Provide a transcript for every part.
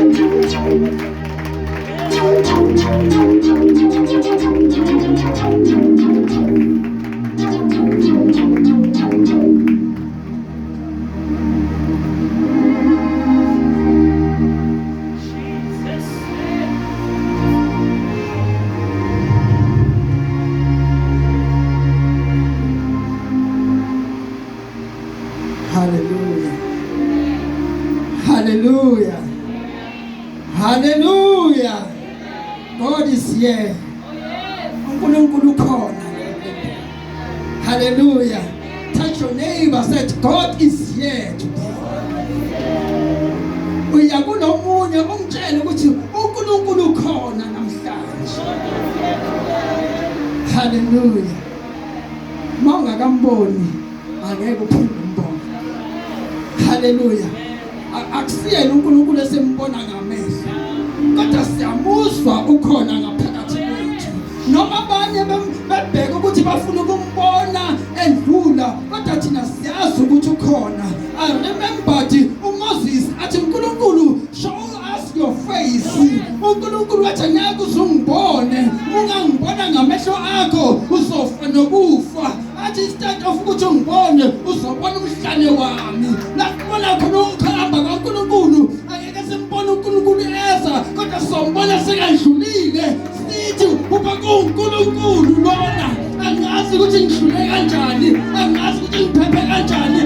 Hallelujah. Hallelujah. Hallelujah. God is here. uNkulunkulu ukhona. Hallelujah. Touch your neighbor, said God is here today. Uya kunomunye umtshele ukuthi uNkulunkulu ukhona namhlanje. Hallelujah. Mawungakamboni angeke uphinde umbone. Hallelujah. Akusiyena uNkulunkulu esembona ngamehlo, kodwa siyamuzwa ukhona ngaphakathi kwethu. Noma abanye bebheka ukuthi bafuna ukumbona endlula, kodwa thina siyazi ukuthi ukhona. I remember uMoses athi uNkulunkulu, show us your face. uNkulunkulu wathi ngeke uzungibone, ungangibona ngamehlo akho uzofa nokufa. Athi instead of ukuthi ungibone uzobona umhlane wami. Lakubona khona ukukhamba kaNkulunkulu, angeke simbone uNkulunkulu eza, kodwa sombona sekadlulile. Sithi uba kuNkulunkulu lona, angazi ukuthi ngidlule kanjani, angazi ukuthi ngiphephe kanjani,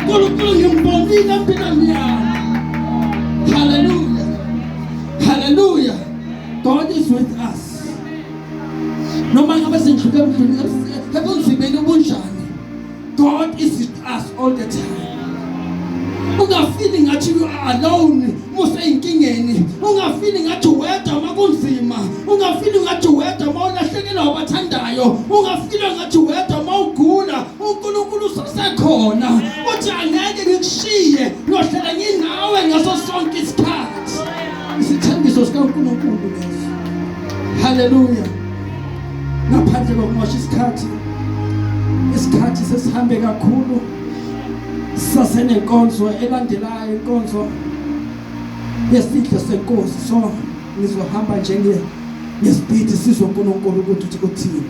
kodwa uNkulunkulu ngimbonile empilweni yami. Hallelujah. Hallelujah. God is with us. Noma ngabe sindlule ebunzimeni obunjani, God is with us all the time. Ungafili ngathi you are alone musey'inkingeni, ungafili ngathi wedwa makunzima, ungafili ngathi wedwa mawulahlekelwa abathandayo, ungafili ngathi wedwa mawugula. uNkulunkulu usekhona, uthi angeke ngikushiye, ngiyohlala nginawe ngaso sonke isikhathi. Isithembiso sikaNkulunkulu leso. Hallelujah. Ngaphandle kokumosha isikhathi sesihambe kakhulu, sasenenkonzo elandelayo, inkonzo yesidlo senkosi. So ngizohamba ngespeed sizwe uNkulunkulu ukuthi uthini.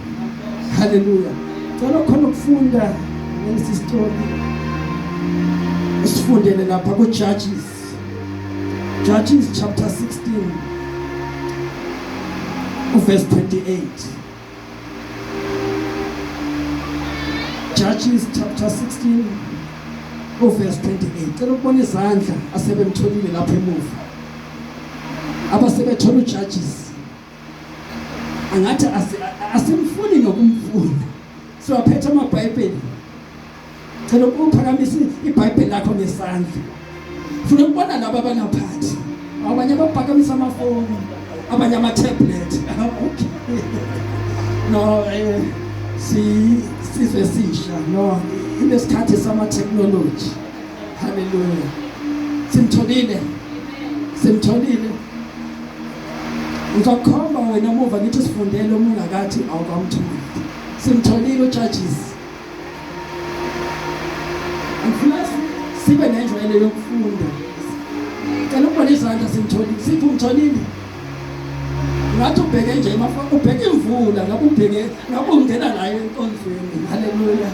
Hallelujah. Ngicela khona ukufunda ngalesi story esifundele lapha kuJudges chapter 16 verse 28. Judges chapter 16 verse 28. Cela ukubona izandla asebemtholile lapha emuva, abasebethola uJudges. Angathi asimfuni nokumfuna, siwaphethe amabhayibheli. Cela ukuphakamisa iBhayibheli lakho ngesandla. Funa ukubona laba abangaphathi, abanye abaphakamisa amafoni, abanye ama-tablet. Okay. No, sizwe sisha. No, inesikhathi sama-technology. Hallelujah. Simtholile. Ngizokhomba wena emuva ngithi sifundele umungakathi awukamtholi. Simtholile uJudges. Angifuna sibe nenjwayelo yokufunda. Cela ukubona izandla simtholile. Sipho umtholile. Ngathi ubheke nje ubheke imvula, ngabe ungena nayo enkonzweni. Hallelujah.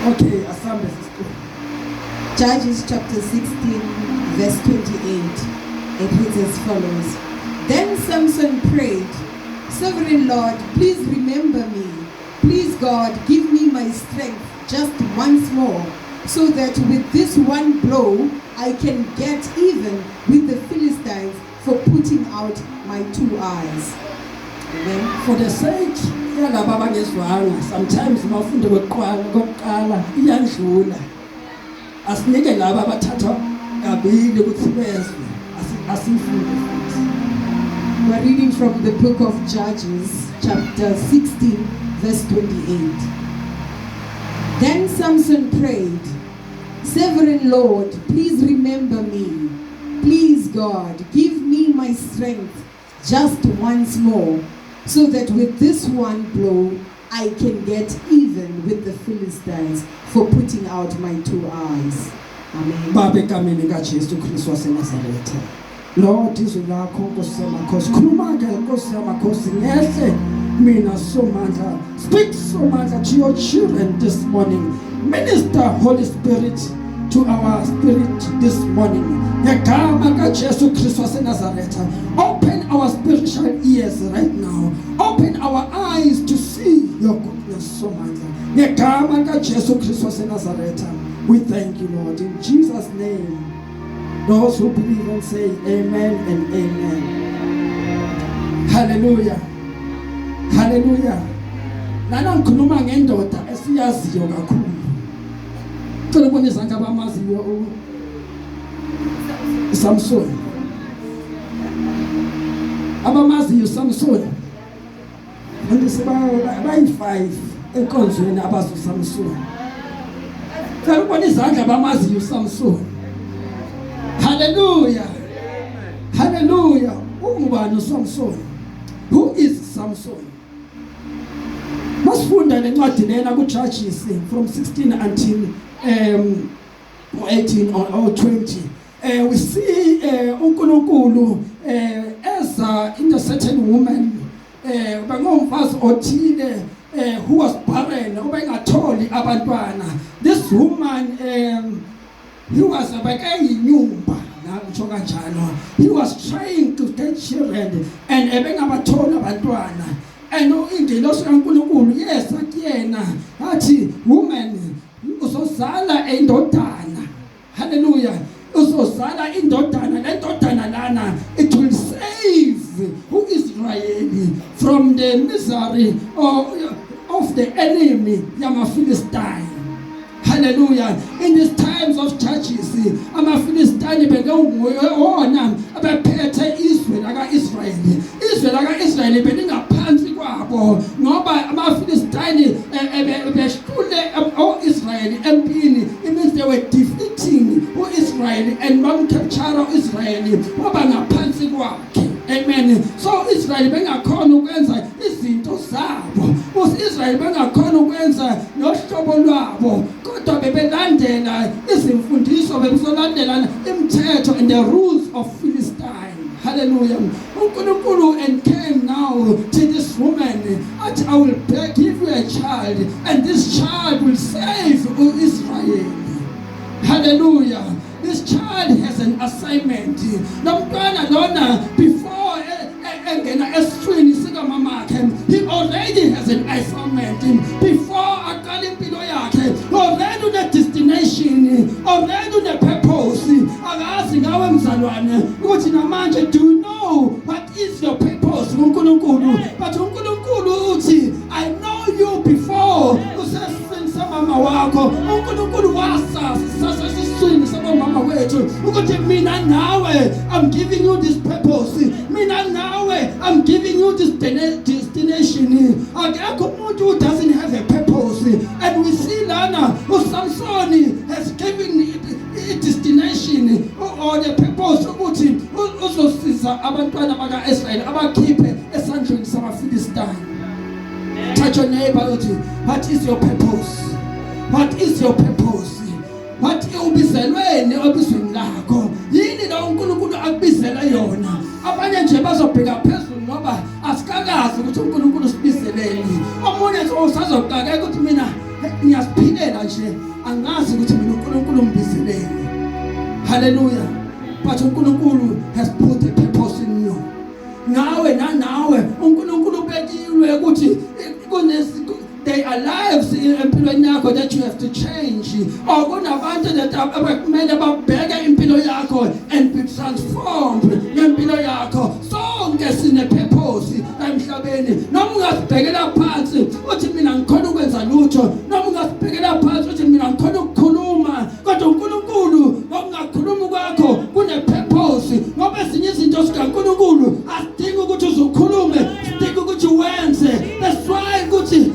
Okay, asambe sister. Judges chapter 16 verse 28. It reads as follows. Then Samson prayed, Sovereign Lord, please remember me. Please God, give me my strength just once more, so that with this one blow I can get even with the Philistines for putting out my two eyes. Amen. For the sake yalaba abangezwanga, sometimes mafunde kokuqala iyandlula. Asinike laba abathatha kabili ukuthi bezwe, asifunde. We're reading from the book of Judges, chapter 16, verse 28. Then Samson prayed, Sovereign Lord, please remember me. Please God, give me my strength just once more, so that with this one blow I can get even with the Philistines for putting out my two eyes. Amen. Baba egameni kaJesu Kristu waseNazaretha. Lord, izwi lakho Nkosi yamakhosi, khuluma-ke Nkosi yamakhosi, ngehle mina somandla. Speak somandla to your children this morning. Minister Holy Spirit to our spirit this morning. Ngegama kaJesu Kristu waseNazaretha. Open our spiritual ears right now. Open our eyes to see your goodness somandla. Ngegama kaJesu Kristu waseNazaretha. We thank you, Lord, in Jesus' name. Those who believe and say amen and amen. Hallelujah. Hallelujah. Lana ngikhuluma ngendoda esiyaziyo kakhulu. Cela ubone izandla abamaziyo uSamson. Abamaziyo uSamson. Andisiba bayi5 enkonzweni abazi uSamson. Cela ubone izandla abamaziyo uSamson. Hallelujah. Hallelujah. Ungubani uSamson? Who is Samson? Masifunda lencwadi lena kuJudges from 16 until 18 or 20. We see uNkulunkulu as a certain woman bangomfazi othile who was barren obengatholi abantwana. This woman he was abayinyumba ngisho kanjalo. He was trying to get children and ebengabathola abantwana. And ingelosi kaNkulunkulu yes akuyena athi woman uzozala indodana. Hallelujah. Uzozala indodana, le ndodana lana it will save Israel from the misery of the enemy yamaFilistine. Hallelujah. In these times of Judges, amaFilistine bengewona abaphethe izwe lakaIsrayeli. Izwe lakaIsrayeli belingaphansi kwabo ngoba amaFilistine behlule oIsrayeli empini. It means they were defeating oIsrayeli and bamcapture oIsrayeli ngoba ngaphansi kwakhe. Amen. So Israel bengakhona ukwenza izinto zabo. Israel bengakhona ukwenza nohlobo lwabo. Kodwa bebelandela izimfundiso bebezolandela imithetho and the rules of Philistine. Hallelujah. uNkulunkulu and came now to this woman. I will give you a child and this child will save Israel. Hallelujah. This child has an assignment. Nomntwana lona before engena esithweni sika mamakhe, he already has an assignment. Before aqala impilo yakhe, already une destination, already une purpose. Akazi ngawe mzalwane ukuthi namanje do you know what is your purpose uNkulunkulu? But uNkulunkulu uthi I know you before usesifeni samama wakho. uNkulunkulu wasasa siswini samama wethu ukuthi mina nawe I'm giving you this purpose. Mina nawe I'm giving you this destination. Akekho umuntu who doesn't have a purpose. And we see lana uSamson has given a destination or the purpose ukuthi uzosiza abantwana bakaIsrael abakhiphe esandleni samaFilistine. Touch your neighbor uthi what is your purpose? What is your purpose? What ubizelweni obizweni lakho? Yini la uNkulunkulu akubizela yona? Abanye nje bazobheka phezulu ngoba asikakazi ukuthi uNkulunkulu sibizeleni. Omunye usazokaka ukuthi mina ngiyasiphilela nje angazi ukuthi mina uNkulunkulu umbizeleni. Hallelujah. But uNkulunkulu has put a purpose in you. Nawe uNkulunkulu ubekile ukuthi there are lives empilweni yakho that you have to change. Or kunabantu that abakumele babheke impilo yakho and be transformed ngempilo yakho. Sonke sine purpose emhlabeni. Noma ungasibhekela phansi uthi mina ngikhona ukwenza lutho. Noma ungasibhekela phansi uthi mina ngikhona ukukhuluma. Kodwa uNkulunkulu ngokungakhuluma kwakho kune purpose. Ngoba ezinye izinto sikaNkulunkulu asidingi ukuthi uzukhulume, sidingi ukuthi wenze. That's why ukuthi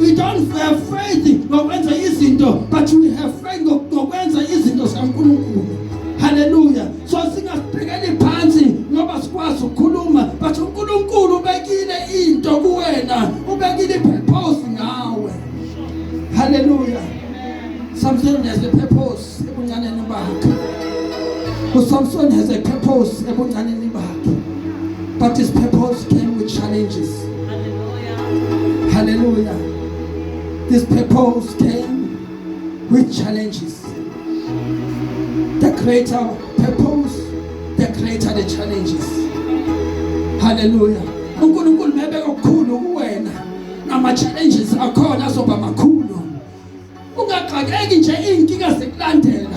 we don't have faith ngokwenza izinto, but we have faith ngokwenza izinto zikaNkulunkulu. Hallelujah. So singasibhekeli phansi Samson has a purpose ebuncaneni bakhe, but his purpose came with challenges. Hallelujah. This purpose came with challenges. The greater purpose, the greater the challenges. Hallelujah. uNkulunkulu mebe okukhulu kuwena nama challenges akhona azoba makhulu. Ungaqhakeki nje inkinga zikulandela.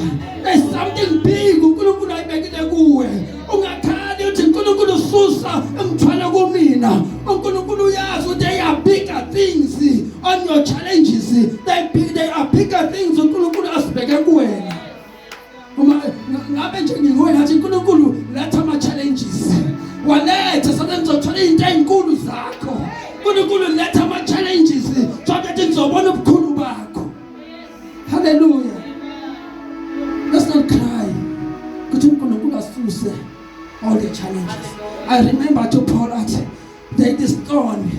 There's something big uNkulunkulu ayibekile kuwe. Ungakhali uthi uNkulunkulu susa umthwalo kumina. uNkulunkulu uyazi ukuthi there are bigger things on your challenges. They are bigger things uNkulunkulu asibeke kuwena. Uma ngabe nje ngiwena athi uNkulunkulu letha ama challenges. Waletha sana ngizothola into ezinkulu zakho. uNkulunkulu letha ama challenges so that ngizobona ubukhulu bakho. Hallelujah. Let's not cry. Kuthi uNkulunkulu asuse all the challenges. I remember to Paul at this stone.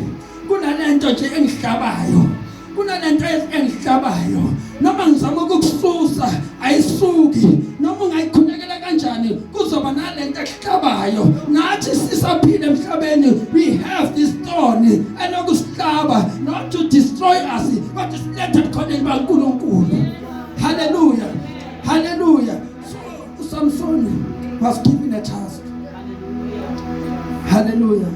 Kunalento nje engihlabayo. Kunalento engihlabayo. Noma ngizama ukukususa ayisuki. Noma ungayikhulekela kanjani kuzoba nalento ehlabayo. Nathi sisaphila emhlabeni we have this thorn enokusihlaba not to destroy us but to let it khona baNkulunkulu. Hallelujah. Hallelujah. So Samson was given a task. Hallelujah.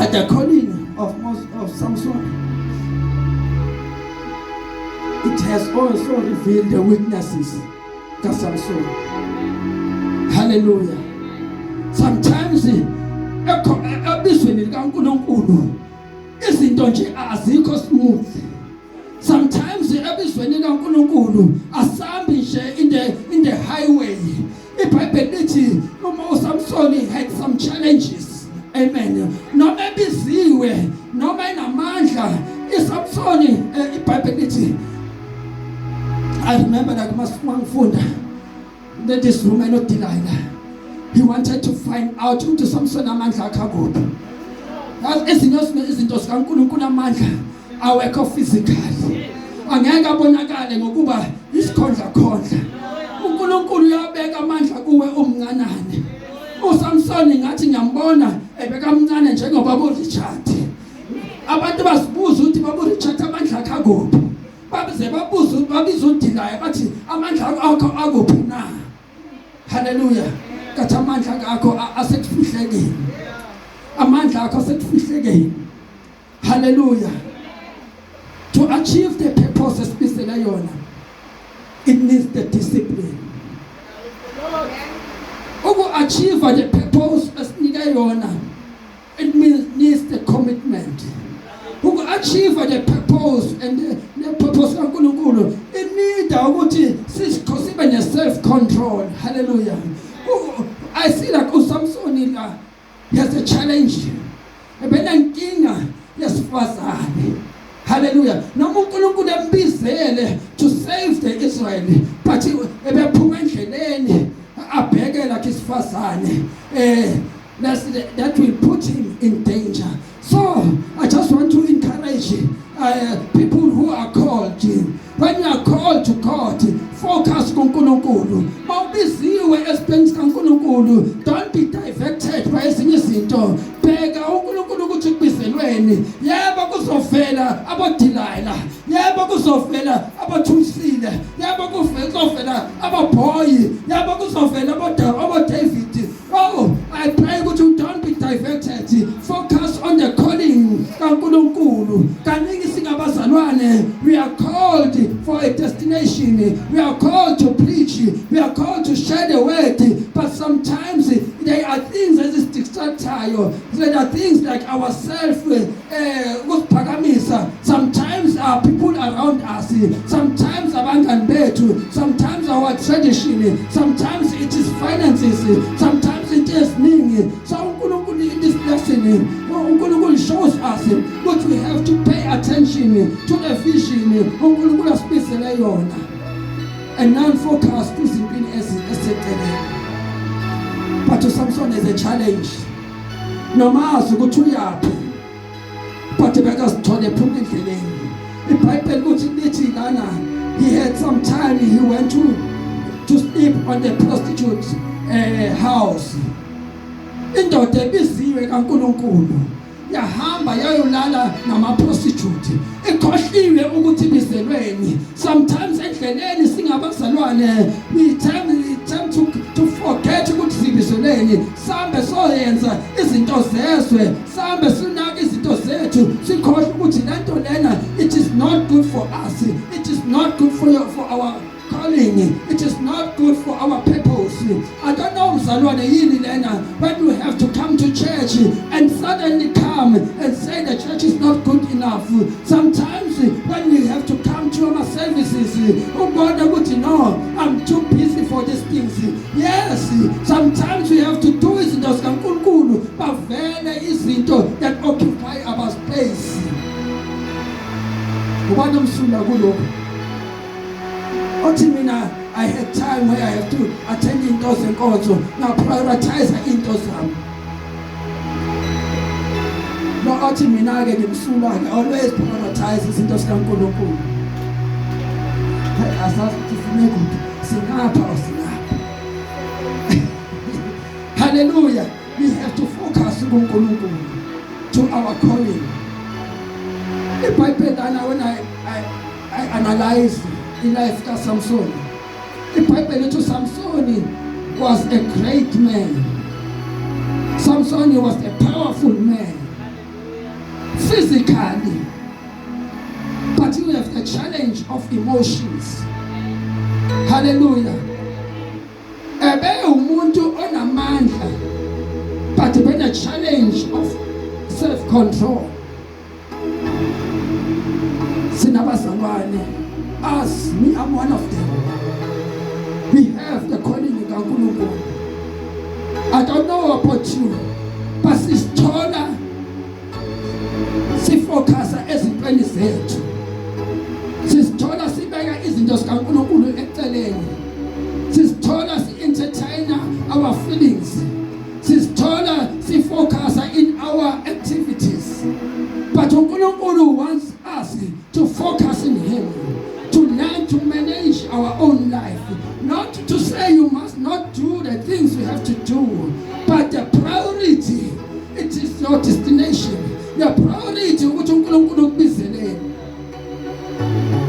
At the calling of Samson, it has also revealed the weaknesses of Samson. Hallelujah. Sometimes ebizweni likaNkulunkulu izinto nje azikho smooth. Sometimes ebizweni likaNkulunkulu asambi nje in the highway. iBhayibheli lithi uma Samson had some challenges. Amen. Noma ebiziwe noma enamandla iSamson iBhayibheli lithi I remember that masifunda that this woman of Delilah, he wanted to find out ukuthi Samson amandla akhe akuphi. Izinto zikaNkulunkulu amandla awekho physically. Angeke abonakale ngokuba isikhondla khondla. uNkulunkulu uyabeka amandla kuwe umncanane. uSamson ngathi ngiyambona ebeka umncane njengoba uRichard. Abantu basibuza ukuthi baba uRichard amandla akhe akuphi. Babize babuza babiza uDelilah bathi amandla akho akuphi na. Hallelujah. Kathi amandla akho asekufihlekile. Amandla akho asekufihlekile. Hallelujah. To achieve the purpose esibisela yona, it needs the discipline. To achieve the purpose esinika yona, it needs the commitment. To achieve the purpose and the purpose kaNkulunkulu, it needs ukuthi sibe ne self control. Hallelujah. I see like uSamson he has a challenge. Ebenankinga yesifazane. Hallelujah. Noma uNkulunkulu embizele to save the Israel, but ebephuma endleleni abheke like isifazane. That will put him in danger. So I just want to encourage people who are called. When you are called to God, focus on uNkulunkulu. Mawubiziwe esibheni kaNkulunkulu, don't be diverted by ezinye izinto. Bheka uNkulunkulu ukuthi kubizelweni. Yebo kuzovela aboDelilah. Yebo kuzovela aboThusile. Yebo kuzovela aboBoy. Yebo kuzovela aboDavid. Oh, I pray that you don't be diverted. Focus on the calling kaNkulunkulu. Kaningi singabazalwane, we are called for a destination. We are called to preach. We are called to share the word. But sometimes there are things that is distract. There are things like ourselves. Sometimes our people around us. Sometimes abangani bethu. Sometimes our tradition. Sometimes it is finances. Sometimes it is ningi. So uNkulunkulu in this lesson, uNkulunkulu shows us what we have to pay attention to the vision uNkulunkulu asibisele yona, and non-focus kwizimpini eseceleni. But Samson is a challenge. Nomazi ukuthi uyaphi, but bekazithole ephuma endleleni. iBhayibheli ukuthi lithi lana he had some time, he went to sleep on the prostitute's house. Indoda ebiziwe kaNkulunkulu yahamba yayolala nama-prostitute, ikhohliwe ukuthi ibizelweni. Sometimes endleleni singabazalwane we tend to forget ukuthi sibizelweni. Sambe soyenza izinto zezwe, sambe sinaka izinto zethu, sikhohle ukuthi lento lena it is not good for us, it is not good for our calling, it is not good for our purpose. I don't know mzalwane yini lena, when we have to come to church and suddenly come and say the church is not good enough. Sometimes when we have to come to our services, oh God, no, I'm too busy for these things. Yes, sometimes we have to do izinto zikaNkulunkulu bavele izinto that occupy our space. Ubani umsula kuloko? Othi mina I had time where I have to attend into zenkonzo, now prioritize into zami. No, othi mina ke ngimsula ke always prioritize izinto zikaNkulunkulu. Asazi sifune kuphi, singapha singapha. Hallelujah. We have to focus kuNkulunkulu, to our calling. The Bible, when I analyze the life of Samson, the Bible to Samson was a great man. Samson was a powerful man physically, but he has the challenge of emotions. Hallelujah. Ebe umuntu onamandla, but when a challenge of self-control. Sinabazalwane, us, me, I'm one of them. We have the calling of kaNkulunkulu. I don't know about you, but sisithola sifocusa ezintweni zethu. Sisithola sibeka izinto zikaNkulunkulu eceleni. Sisithola si-entertainer our feelings. Sisithola sifocusa in our activities. But uNkulunkulu wants us to focus in Him, to learn to manage our own life. Not to say you must not do the things you have to do, but the priority, it is your destination. The priority ukuthi uNkulunkulu ukubizeleni.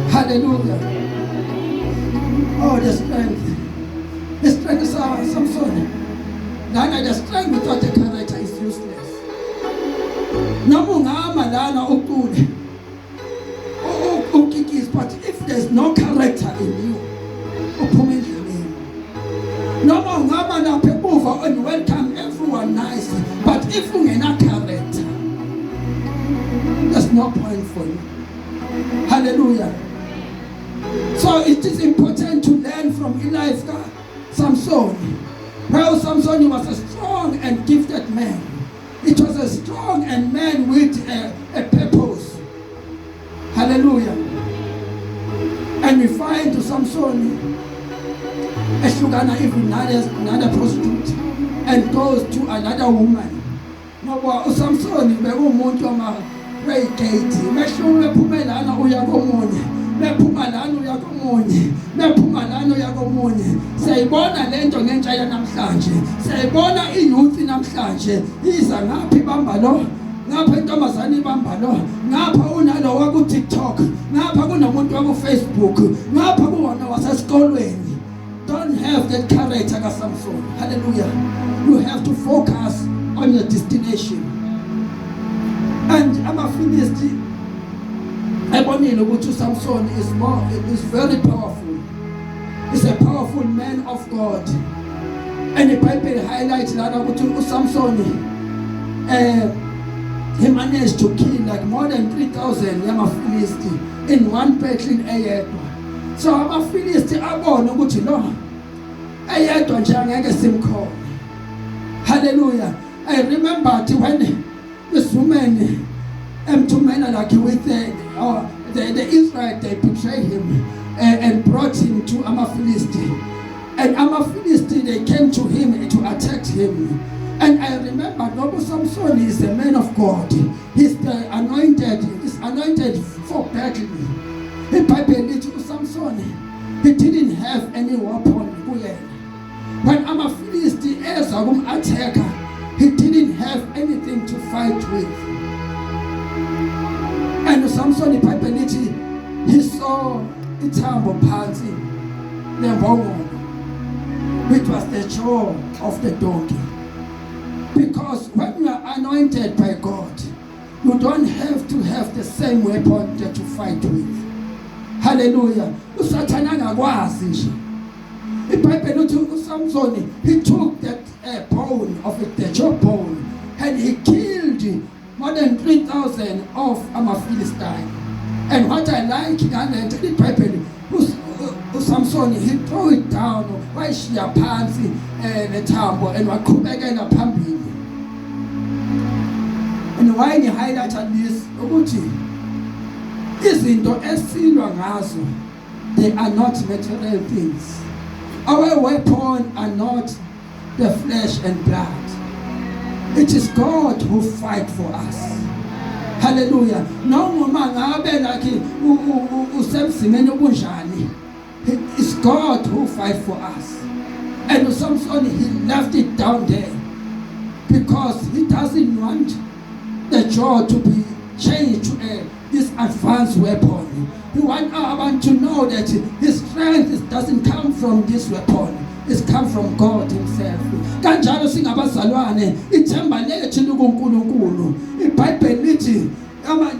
Hallelujah. Oh, the strength. The strength is Samson. Lana, the strength without the character is useless. Namungama lana ukule. But if there's no character in you, and welcome everyone nice, but if you have no character, there's no point for you. Hallelujah. So it is important to learn from Elijah, Samson. Well, Samson was a strong and gifted man. It was a strong and man with a purpose. Hallelujah. And we find to Samson ehlukana even another prostitute and goes to another woman. Ngoba uSamson bekumuntu wama-regate, mehlume phuma lana uya komunye, bephuma lana uya komunye, bephuma lana uya komunye. Siyayibona lento ngentsha yanamhlanje, siyayibona iyouth namhlanje iza ngaphi ibamba lo, ngapha intombazane ibamba lo, ngapha unalo waku TikTok, ngapha kunomuntu waku Facebook, ngapha kuwona wasesikolweni. Don't have that character ka Samson. Hallelujah. You have to focus on your destination. And amaFilisti ebonile ukuthi Samson is very powerful. He's a powerful man of God. And the Bible highlights lana ukuthi uSamson he managed to kill like more than 3,000 yamaFilisti in one battle eyedwa. So amaFilisti abona ukuthi no, eyedwa nje angeke simkhona. Hallelujah. I remember when this woman to men like with the Israelites, they betrayed him and brought him to amaFilisti. And amaFilisti, they came to him to attack him. And I remember Noble Samson is a man of God. He's anointed for battle. iBhayibheli lithi uSamson he didn't have any weapon kuyena. When amaFilisti eza kum-attacker, he didn't have anything to fight with. And uSamson iBhayibheli lithi he saw ithambo phansi lembongolo, which was the jaw of the donkey. Because when you are anointed by God, you don't have to have the same weapon that you fight with. Hallelujah. uSathana angakwazi nje. iBhayibheli lithi uSamson he took that bone of it, the jawbone, and he killed more than 3,000 of amaPhilistines. And what I like in the Bible, uSamson he threw it down, wayishiya phansi lethambo and waqhubekela phambili. And why ni highlight this ukuthi izinto esilwa ngazo, they are not material things. Our weapon are not the flesh and blood. It is God who fight for us. Hallelujah. Noma ngabe like usemzimeni obunjani, it is God who fight for us. And Samson, he left it down there because he doesn't want the jaw to be changed to this advanced weapon. He wants everyone to know that his strength doesn't come from this weapon. It's come from God himself. Kanjalo singabazalwane ithemba lethu kuNkulunkulu. iBhayibheli lithi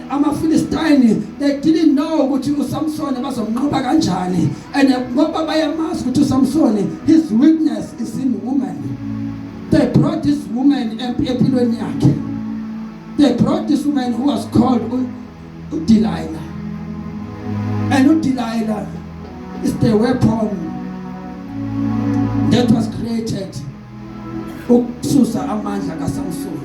amaFilistine they didn't know ukuthi uSamson bazomnqoba kanjani, and ngoba bayamazi ukuthi uSamson his weakness is in woman. They brought this woman empilweni yakhe. They brought this woman who was called Delilah. And Delilah is the weapon that was created ukususa amandla kaSamson.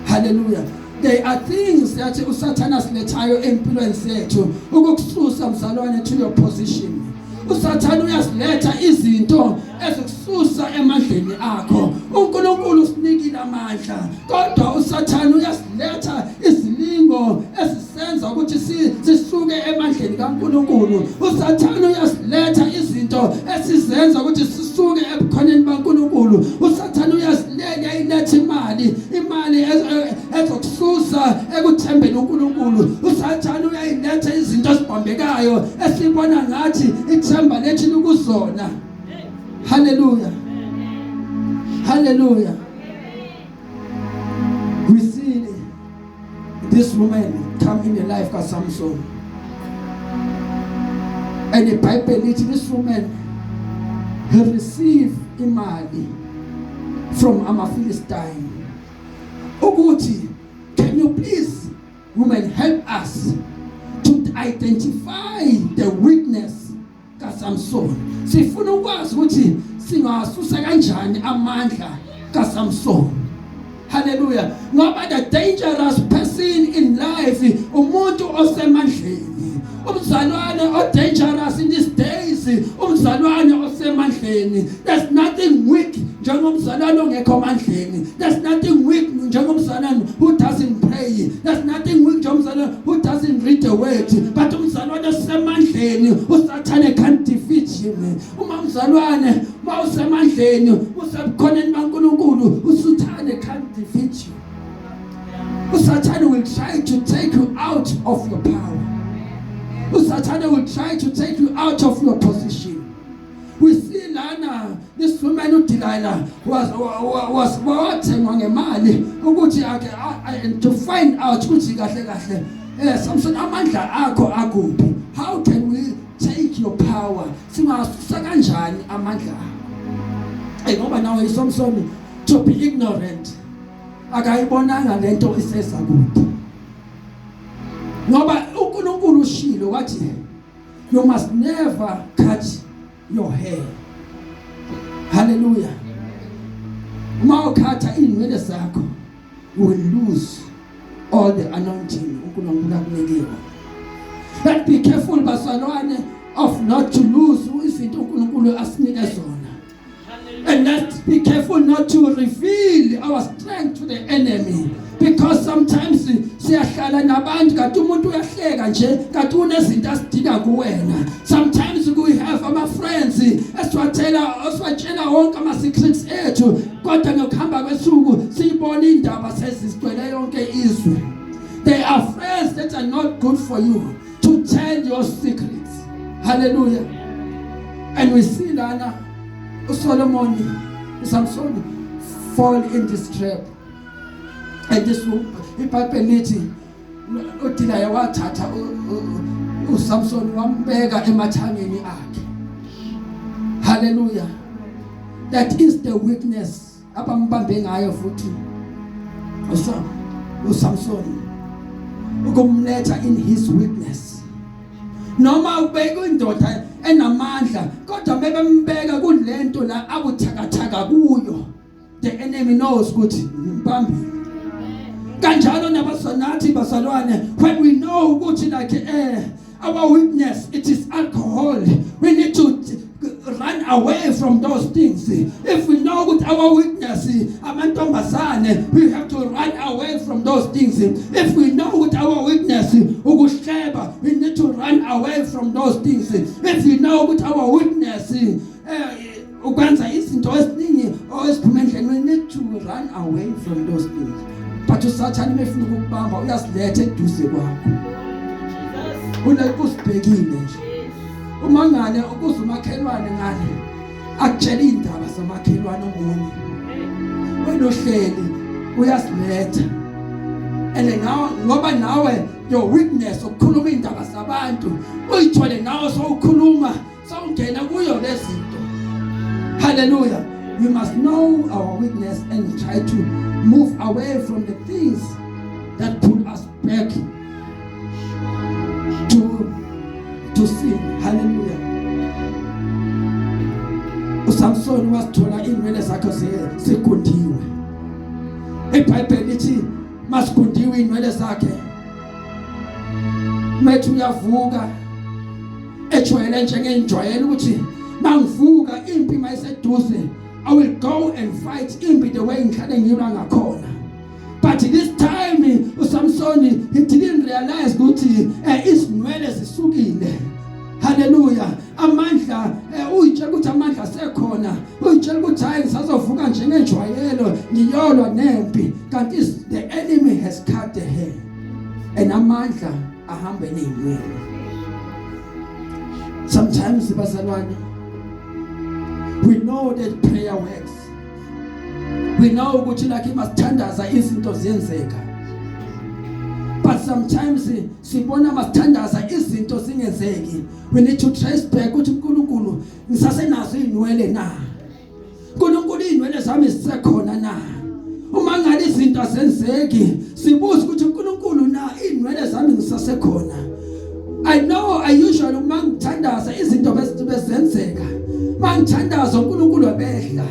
Hallelujah. There are things that uSathana silethayo empilweni zethu ukukususa mzalwane to your position. uSathana uyasiletha izinto ezikususa emandleni akho. uNkulunkulu usinikile amandla, kodwa uSathana uyasiletha izilingo ezisenza ukuthi sisuke emandleni kaNkulunkulu. uSathana uyasiletha izinto esizenza ukuthi sisuke ebukhoneni baNkulunkulu. uSathana uyasiletha imali ezokususa ekuthembeni uNkulunkulu. uSathana uyayiletha izinto ezibambekayo esibona ngathi ithemba lethu likuzona. Hallelujah. Hallelujah. We see this woman come in the life of Samson. And the Bible says this woman he received imali from amaPhilistine. Ukuthi, can you please, woman, help us to identify the weakness kaSamson? Sifuna ukwazi ukuthi singasusa kanjani amandla kaSamson. Hallelujah. Ngoba the dangerous person in life umuntu osemandleni. Umzalwane o dangerous in these days, umzalwane osemandleni. There's nothing weak njengomzalwane ongekho amandleni. There's nothing weak njengomzalwane who doesn't pray. There's nothing weak njengomzalwane who doesn't read the word. But umzalwane osemandleni uSathane can't defeat him. Umzalwane mawusemandleni usebukhoneni baNkulunkulu uSathane can't defeat you. Satan will try to take you out of your power. Satan will try to take you out of your position. We see Lana, this woman Delilah was ngemali ukuthi to find out ukuthi kahle Samson amandla akho akuphi. How can we take your power? Singasusa kanjani amandla? Ngoba now Samson to be ignorant. Akayibonanga lento isesa kuphi. Ngoba uNkulunkulu ushilo wathi you must never cut your hair. Hallelujah. Uma ukhatha inwele zakho you will lose all the anointing uNkulunkulu akunikile. But be careful bazalwane of not to lose izinto uNkulunkulu asinike zona. And let's be careful not to reveal our strength to the enemy. Because sometimes siyahlala nabantu kanti umuntu uyahleka nje kanti unezinto asidinga kuwena. Sometimes we have our friends esiwatshela wonke ama secrets ethu kodwa ngokuhamba kwesuku siyibona indaba sezigcwele yonke izwe. They are friends that are not good for you to tell your secrets. Hallelujah. And we see lana Solomon, Samson fall in this trap. And this iBhayibheli lithi uDelaya wathatha uSamson wambeka emathangeni akhe. Hallelujah. That is the weakness abambambe ngayo futhi uSamson ukumletha in his weakness. Noma ubeka indoda enamandla kodwa bebembeka kulento la abuthakathaka kuyo. The enemy knows ukuthi mbambi. Kanjalo nabasonathi basalwane, when we know ukuthi like our weakness it is alcohol, we need to run away from those things. If we know what our weakness amantombazane, we have to run away from those things. If we know what our weakness ukuhleba, we need to run away from those things. If we know what our weakness ukwenza izinto eziningi oyisiphumendleni, we need to run away from those things. But usathane mefuna ukubamba uyasilethe eduze kwakho. Unekusibhekile nje. Uma ngane ukuze umakhelwane ngane akutshela indaba zamakhelwane omunye. Wena ohleli uyasiletha. And ngoba nawe your weakness ukukhuluma indaba zabantu uyithole nawe sowukhuluma sawungena kuyo lezinto. Hallelujah. We must know our weakness and try to move away from the things that put us back to sin. Hallelujah. uSamson wasithola inwele zakhe sekundiwe. iBhayibheli lithi masikundiwe inwele zakhe methu uyavuka ejwayele njengenjwayelo ukuthi mangivuka impi mayiseduze I will go and fight impi the way ngihlale ngiyilwa ngakhona. But this time uSamson he didn't realize ukuthi izinwele zisukile. Hallelujah. Amandla uyitshela ukuthi amandla sekhona. Uyitshela ukuthi hayi ngisazovuka njengenjwayelo ngiyolwa nempi. Kanti the enemy has cut the hair. And amandla ahambe nezinwele. Sometimes bazalwane, we know that prayer works. We know ukuthi like masithandaza izinto ziyenzeka. But sometimes sibona masithandaza izinto zingenzeki. We need to trace back ukuthi uNkulunkulu ngisasenazo inwele na. uNkulunkulu inwele zami zisekhona na. Uma ngale izinto azenzeki sibuza ukuthi uNkulunkulu na inwele zami ngisasekhona. I know I usually mangithandaza izinto bezenzeka. Mangithandaza uNkulunkulu wabehla.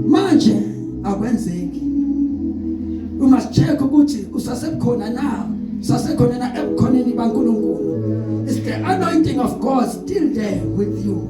Manje akwenzeki. We must check ukuthi usasekhona na. Usasekhona na ebukhoneni baNkulunkulu. Is the anointing of God still there with you?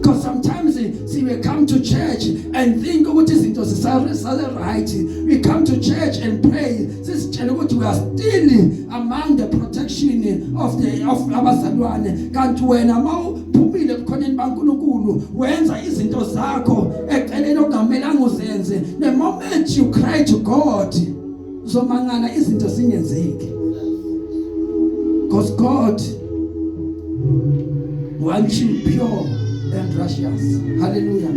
Because sometimes see we come to church and think ukuthi izinto zisale right. We come to church and pray. Sisitshela ukuthi we are still among the protection of abazalwane. Kanti wena mawuphumile ebukhoneni baNkulunkulu wenza izinto zakho eceleni okungamelanga uzenze. The moment you cry to God, zomangana izinto zingenzeki. Because God wants you pure and righteous. Hallelujah.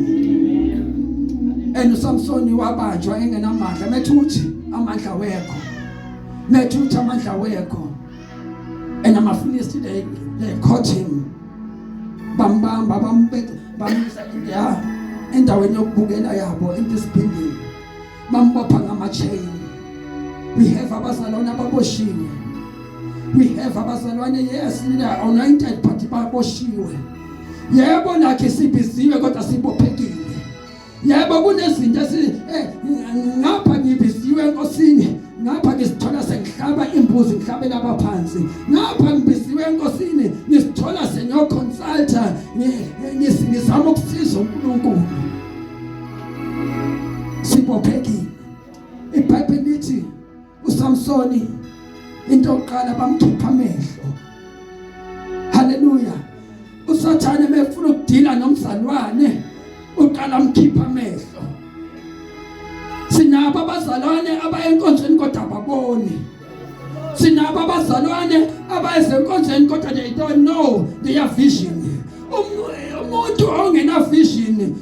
And uSamson wabanjwa engenamandla methuthi amandla wekho. Methuthi amandla wekho. And amaFilisti they caught him. Bambamba bamisa endaweni yokubukela yabo in this building. Bambopha ngama-chain. We have abazalwane ababoshiwe. We have abazalwane yes they are anointed but baboshiwe. Yebo nakhe sibhiziwe kodwa sibophekile. Yebo kunezinto ngapha ngibhiziwe enkosini, ngapha ngisithola sengihlaba imbuzi ngihlabela abaphansi. Ngapha ngibhiziwe enkosini ngisithola senyo consulta ngizama ukusiza uNkulunkulu. Sibophekile. iBhayibheli lithi uSamsoni into yokuqala bamkhipha amehlo. Haleluya. Usathane mefuna ukudila nomzalwane uqala amkhipha amehlo. Sinabo abazalwane abayenkonzweni kodwa ababoni. Sinabo abazalwane abayenkonzweni kodwa they don't know their vision. Umuntu ongena vision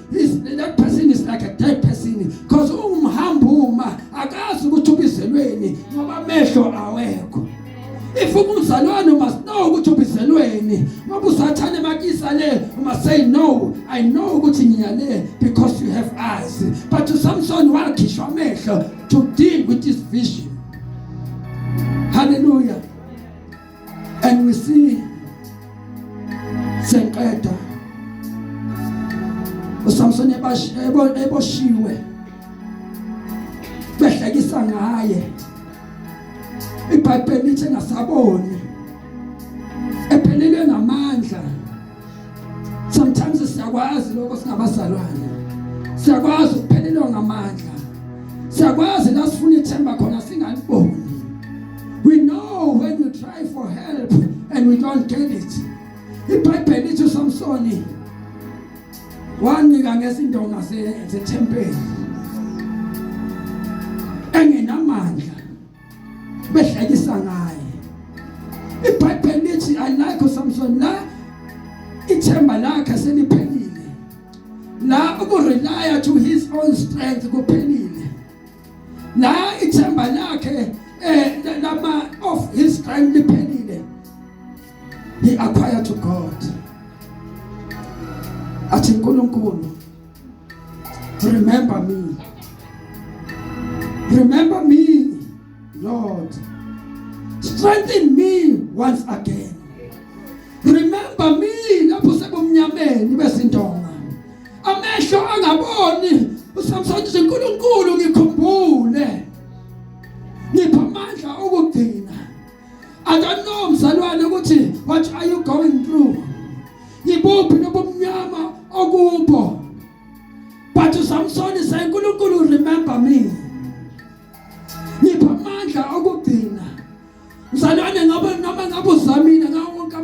that person is like a dead person because umhambuma akazi ukuthi ubizelweni ngoba amehlo awekho. If umzalwane must know ukuthi ubizelweni ngoba usathane makisa le must say no, I know ukuthi ngiyale because you have eyes. But to Samson wakhishwa amehlo to deal with this vision. Hallelujah. And we see Senketa uSamson eboshiwe behlekisa ngaye. iBhayibheli lithi ngasaboni ephelelwe ngamandla. Sometimes siyakwazi lokho singabazalwane, siyakwazi ukuphelelwa ngamandla, siyakwazi la sifuna ithemba khona singaliboni. We know when we try for help and we don't get it. iBhayibheli lithi uSamsoni wanika ngesindonga sethempeli engenamandla behlekisa ngaye. iBhayibheli lithi I like uSamson la ithemba lakhe seliphelile, la ukurely to his own strength kuphelile, la ithemba lakhe lama of his strength liphelile. He acquired to God. Athi uNkulunkulu, remember me, Lord, strengthen me once again. Remember me lapho sebumnyameni besindonga, amehlo angaboni. uSamson uthi uNkulunkulu ngikhumbule, ngipha amandla okugcina. I don't know mzalwane ukuthi what are you going through, yibuphi nobumnyama okubo, but uSamson say uNkulunkulu remember me, ngipha amandla okugcina. Mzalwane ngabe noma ngabe uzamile ngawo wonke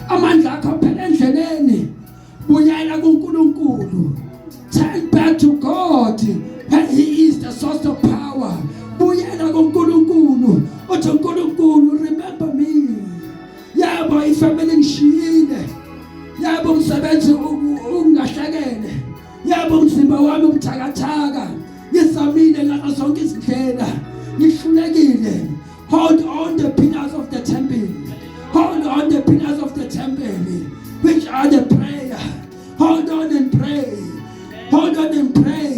amandla akho phela endleleni, buyela kuNkulunkulu, turn back to God, and He is the source of power. Buyela kuNkulunkulu, uthi uNkulunkulu remember me. Yabo ifamily ngishiyile, yabo umsebenzi ungahlekele, yabo umzimba wami ubuthakathaka, ngizamile ngazo zonke izindlela, ngihlulekile. Hold on the pillars of the temple. Hold on the pillars of the temple, which are the prayer. Hold on and pray. Hold on and pray.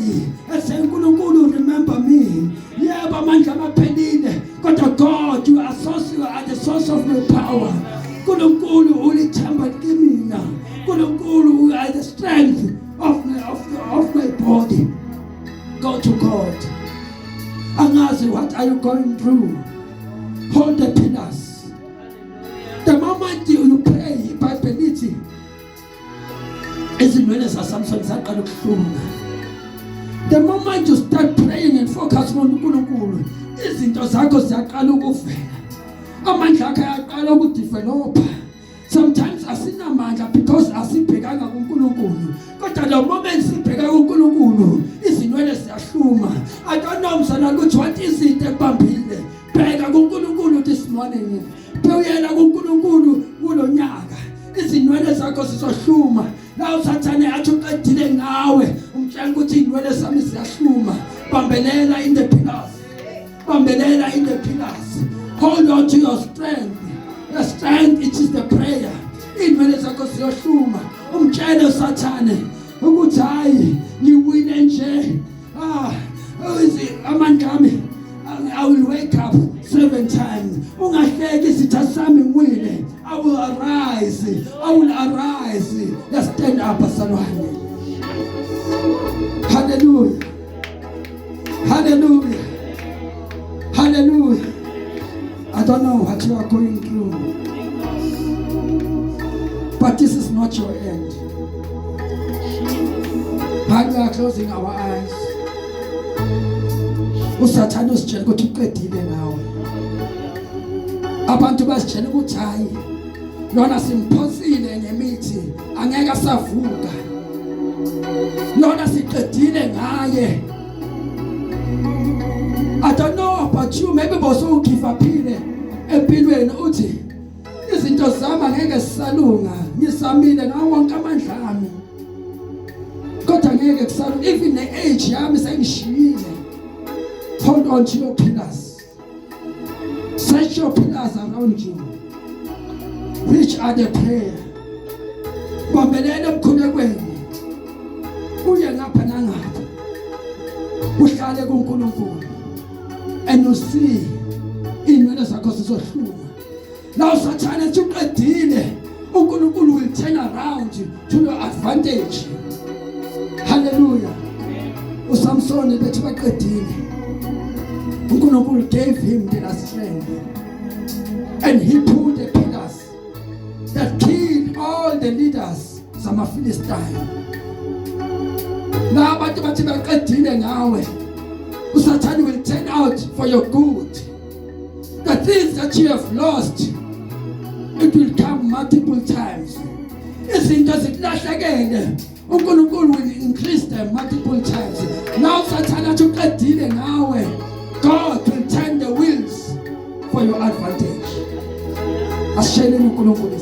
And say, uNkulunkulu remember me. Yebo amandla maphelile, kodwa God, you are the source of my power. uNkulunkulu ulithemba kimina. uNkulunkulu, you are the strength of my body. Go to God. Angazi, what are you going through? Hold the pillars. The moment you pray, iBhayibheli lithi izinwele zaSamson zaqala ukuhlunga. The moment you start praying and focus on uNkulunkulu, izinto zakho ziyaqala ukuvela, amandla akho ayaqala ukudevelopa. Sometimes asinamandla because asibhekanga kuNkulunkulu, kodwa lo moment sibheka kuNkulunkulu izinwele ziyahluma. I don't know mzalwane ukuthi what is it ebambile. Bheka kuNkulunkulu this morning, buyela kuNkulunkulu kulonyaka, izinwele zakho zizohluma. La usathane athi uqedile ngawe, umtshela ukuthi inwele zami ziyahluma. Bambelela in the pillars, bambelela in the pillars. Hold on to your strength. The strength, it is the prayer. Inwele zakho ziyohluma. Umtshela usathane ukuthi hayi ngiwine nje. Amandla ami, I will wake up 7 times. Ungahleki isitha sami ngiwile. I will arise. Let's stand up, Salwane. Hallelujah. Hallelujah. Hallelujah. I don't know what you are going through, but this is not your end. While we are closing our eyes, usathana usitshela ukuthi uqedile ngawe. Abantu basitshela ukuthi hayi lona simphosile ngemithi angeke asavuka. Lona siqedile ngaye. I don't know about you, maybe boso give up empilweni uthi izinto zami angeke zisalunga, ngisamile ngawo wonke amandla ami. Kodwa ngeke kusalunga, even the age yami sengishiyile. Hold on to your pillars. Set your pillars around you. Which are the prayer? Bambelele emkhulekweni. Uye ngapha nangapha. Uhlale kuNkulunkulu. And you see inwele zakho zizohluma. Now Satan uqedile. uNkulunkulu will turn around to your advantage. Hallelujah. uSamson bethi baqedile. uNkulunkulu gave him the strength. And he pulled the pillars that killed all the leaders zama Philistine. Now abantu bathi baqedile ngawe. Satan will turn out for your good. The things that you have lost, it will come multiple times. Izinto zikulahlekele, uNkulunkulu will increase them multiple times. Now Satan athi uqedile ngawe, God will turn the wheels for your advantage. Asheleni uNkulunkulu.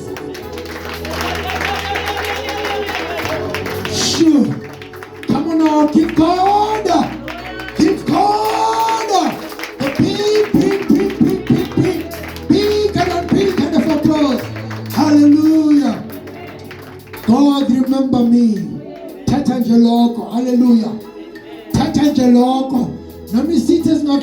Sure. Come on now, give God. Give God. The big and the applause. Hallelujah. God remember me. Tata Njeloko. Hallelujah. Tata Njeloko. Let me see it is not